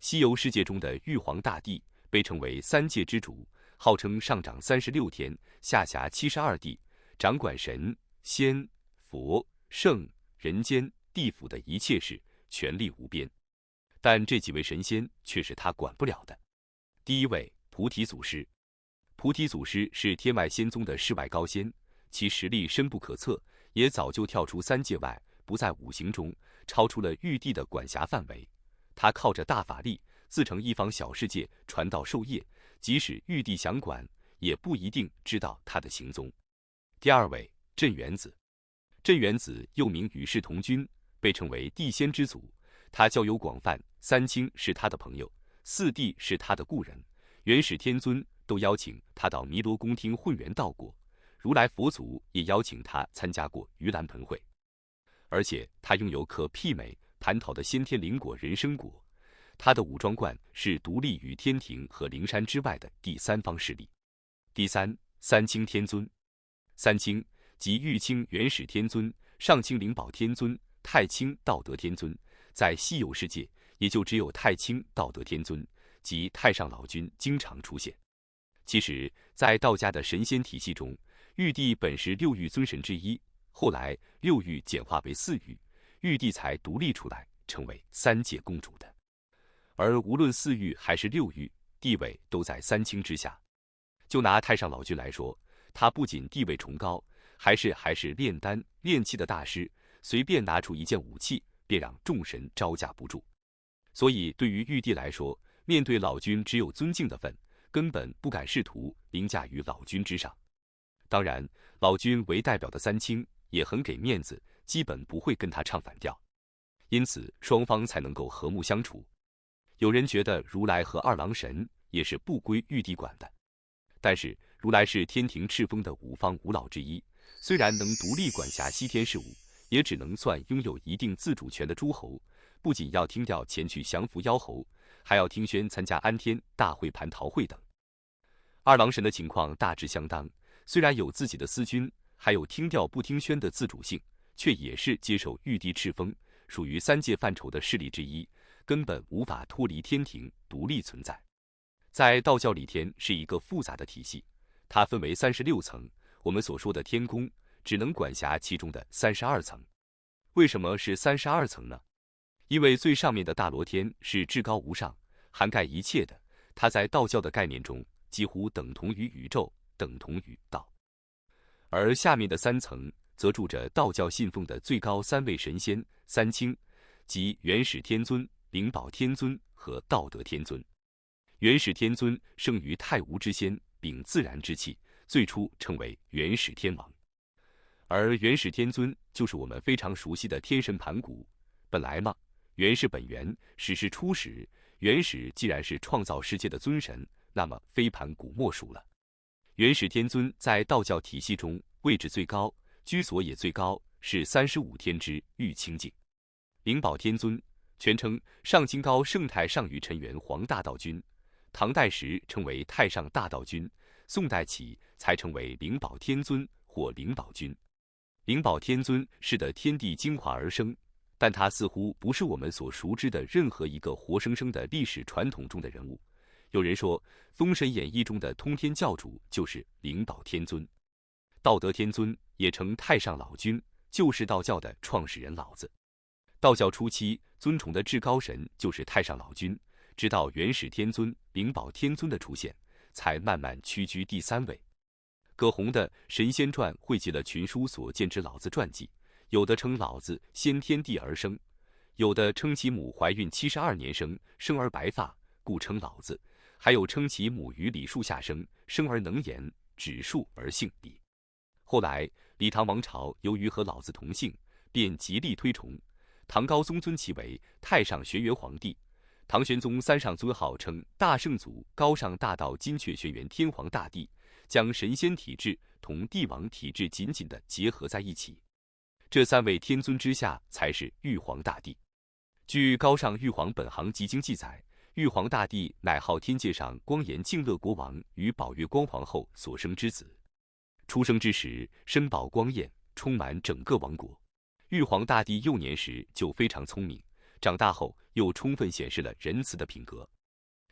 西游世界中的玉皇大帝被称为三界之主，号称上掌36天，下辖72地，掌管神、仙、佛、圣、人间、地府的一切事，权力无边。但这几位神仙却是他管不了的。第一位，菩提祖师。菩提祖师是天外仙宗的世外高仙，其实力深不可测，也早就跳出三界外，不在五行中，超出了玉帝的管辖范围。他靠着大法力，自成一方小世界，传道授业，即使玉帝想管，也不一定知道他的行踪。第二位，镇元子。镇元子又名与世同君，被称为地仙之祖。他交友广泛，三清是他的朋友，四帝是他的故人，元始天尊都邀请他到弥罗宫听混元道过，如来佛祖也邀请他参加过盂兰盆会。而且他拥有可媲美蟠桃的先天灵果人参果。他的武装观是独立于天庭和灵山之外的第三方势力。第三，三清天尊。三清即玉清元始天尊、上清灵宝天尊、太清道德天尊，在西游世界也就只有太清道德天尊及太上老君经常出现。其实，在道家的神仙体系中，玉帝本是六御尊神之一，后来六御简化为四御，玉帝才独立出来，成为三界公主的。而无论四御还是六御，地位都在三清之下。就拿太上老君来说，他不仅地位崇高，还是炼丹炼气的大师，随便拿出一件武器，便让众神招架不住。所以对于玉帝来说，面对老君只有尊敬的份，根本不敢试图凌驾于老君之上。当然，老君为代表的三清也很给面子，基本不会跟他唱反调，因此双方才能够和睦相处。有人觉得如来和二郎神也是不归玉帝管的，但是如来是天庭敕封的五方五老之一，虽然能独立管辖西天事务，也只能算拥有一定自主权的诸侯，不仅要听调前去降服妖侯，还要听宣参加安天大会、蟠桃会等。二郎神的情况大致相当，虽然有自己的司军，还有听调不听宣的自主性，却也是接受玉帝敕封，属于三界范畴的势力之一，根本无法脱离天庭独立存在。在道教里，天是一个复杂的体系，它分为36层，我们所说的天宫只能管辖其中的32层。为什么是32层呢？因为最上面的大罗天是至高无上，涵盖一切的，它在道教的概念中几乎等同于宇宙，等同于道。而下面的3层则住着道教信奉的最高3位神仙三清，即元始天尊、灵宝天尊和道德天尊。元始天尊生于太无之仙，秉自然之气，最初称为元始天王。而元始天尊就是我们非常熟悉的天神盘古。本来嘛，元是本源，始是初始，元始既然是创造世界的尊神，那么非盘古莫属了。元始天尊在道教体系中位置最高，居所也最高，是35天之玉清境。灵宝天尊全称上清高圣太上宇陈元皇大道君，唐代时称为太上大道君，宋代起才称为灵宝天尊或灵宝君。灵宝天尊是的天地精华而生，但他似乎不是我们所熟知的任何一个活生生的历史传统中的人物。有人说，《封神演义》中的通天教主就是灵宝天尊。道德天尊也称太上老君，就是道教的创始人老子。道教初期尊崇的至高神就是太上老君，直到元始天尊、灵宝天尊的出现，才慢慢屈居第3位。葛洪的《神仙传》汇集了群书所见之老子传记，有的称老子先天地而生，有的称其母怀孕72年生，生而白发，故称老子，还有称其母于李树下生，生而能言，指树而姓李。后来李唐王朝由于和老子同姓，便极力推崇，唐高宗尊其为太上玄元皇帝，唐玄宗3上尊号称大圣祖高上大道金阙玄元天皇大帝，将神仙体制同帝王体制紧紧地结合在一起。这3位天尊之下才是玉皇大帝。据高上玉皇本行集经记载，玉皇大帝乃昊天界上光颜净乐国王与宝月光皇后所生之子。出生之时，身宝光艳，充满整个王国。玉皇大帝幼年时就非常聪明，长大后又充分显示了仁慈的品格，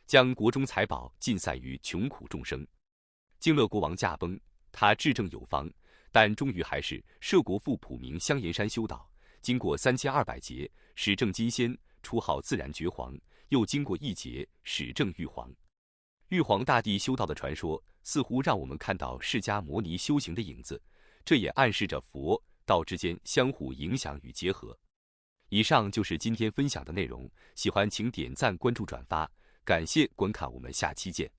将国中财宝尽散于穷苦众生。敬乐国王驾崩，他治政有方，但终于还是摄国赴普明香岩山修道，经过3200劫，始正金仙，初号自然觉皇，又经过1劫，始正玉皇。玉皇大帝修道的传说，似乎让我们看到释迦牟尼修行的影子，这也暗示着佛道之间相互影响与结合。以上就是今天分享的内容，喜欢请点赞、关注、转发，感谢观看，我们下期见。